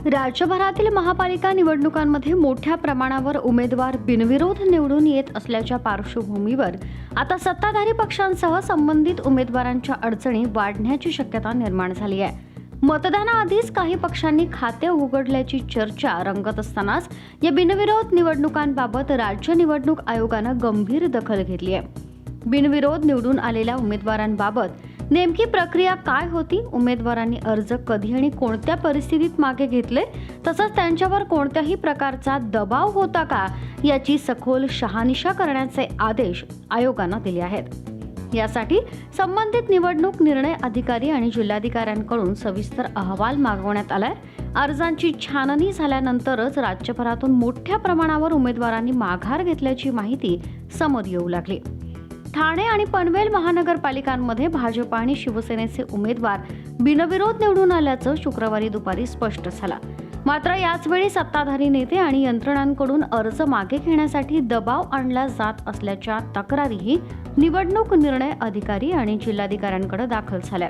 राज्यभरातील महापालिका निवडणुकांमध्ये मोठ्या प्रमाणावर उमेदवार बिनविरोध निवडून येत असल्याच्या पार्श्वभूमीवर आता सत्ताधारी पक्षांसह संबंधित उमेदवारांच्या अडचणी वाढण्याची शक्यता निर्माण झाली आहे. मतदानाआधीच काही पक्षांनी खाते उघडल्याची चर्चा रंगत असतानाच या बिनविरोध निवडणुकांबाबत राज्य निवडणूक आयोगानं गंभीर दखल घेतली आहे. बिनविरोध निवडून आलेल्या उमेदवारांबाबत नेमकी प्रक्रिया काय होती, उमेदवारांनी अर्ज कधी आणि कोणत्या परिस्थितीत मागे घेतले, तसंच त्यांच्यावर कोणत्याही प्रकारचा दबाव होता का, याची सखोल शहानिशा करण्याचे आदेश आयोगानं दिले आहेत. यासाठी संबंधित निवडणूक निर्णय अधिकारी आणि जिल्हाधिकाऱ्यांकडून सविस्तर अहवाल मागवण्यात आलाय. अर्जांची छाननी झाल्यानंतरच राज्यभरातून मोठ्या प्रमाणावर उमेदवारांनी माघार घेतल्याची माहिती समोर येऊ लागली. ठाणे आणि पनवेल महानगरपालिकांमध्ये भाजप आणि शिवसेनेचे उमेदवार बिनविरोध निवडून आल्याचं शुक्रवारी दुपारी स्पष्ट झालं. मात्र याचवेळी सत्ताधारी नेते आणि यंत्रणांकडून अर्ज मागे घेण्यासाठी दबाव आणला जात असल्याच्या तक्रारीही निवडणूक निर्णय अधिकारी आणि जिल्हाधिकाऱ्यांकडे दाखल झाल्या.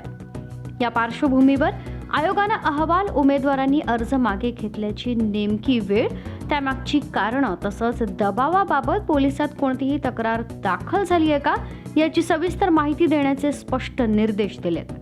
या पार्श्वभूमीवर आयोगानं अहवाल, उमेदवारांनी अर्ज मागे घेतल्याची नेमकी वेळ, त्यामागची कारणं तसंच दबावाबाबत पोलिसात कोणतीही तक्रार दाखल झाली आहे का, याची सविस्तर माहिती देण्याचे स्पष्ट निर्देश दिलेत.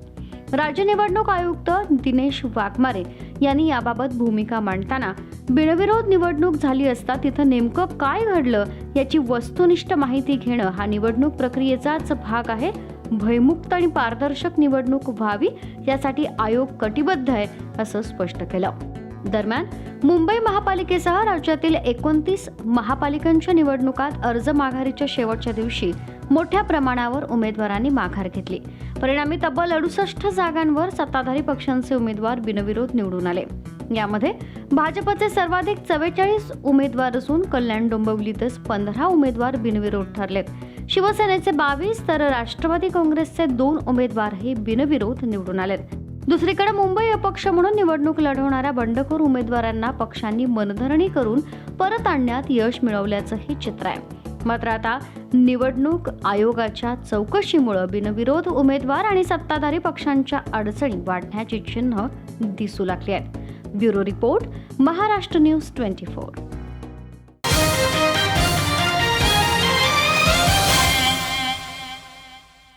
राज्य निवडणूक आयुक्त दिनेश वाघमारे यांनी याबाबत भूमिका मांडताना बिनविरोध निवडणूक झाली असता तिथं नेमकं काय घडलं याची वस्तुनिष्ठ माहिती घेणं हा निवडणूक प्रक्रियेचाच भाग आहे. भयमुक्त आणि पारदर्शक निवडणूक व्हावी यासाठी आयोग कटिबद्ध आहे असं स्पष्ट केलं. दरम्यान मुंबई महापालिकेसह राज्यातील 29 महापालिकांच्या निवडणुकात अर्ज माघारीच्या शेवटच्या दिवशी मोठ्या प्रमाणावर उमेदवारांनी माघार घेतली. परिणामी तब्बल 68 जागांवर सत्ताधारी पक्षांचे उमेदवार बिनविरोध निवडून आले. यामध्ये भाजपचे सर्वाधिक 44 उमेदवार असून कल्याण डोंबिवलीतच 15 उमेदवार बिनविरोध ठरलेत. शिवसेनेचे 22 तर राष्ट्रवादी काँग्रेसचे 2 उमेदवारही बिनविरोध निवडून आलेत. दुसरीकडे मुंबई अपक्ष म्हणून निवडणूक लढवणाऱ्या बंडखोर उमेदवारांना पक्षांनी मनधरणी करून परत आणण्यात यश मिळवल्याचं हे चित्र आहे. मात्र आता निवडणूक आयोगाच्या चौकशीमुळे बिनविरोध उमेदवार आणि सत्ताधारी पक्षांच्या अडचणी वाढण्याची चिन्ह दिसू लागली आहेत. Bureau report, Maharashtra news 24.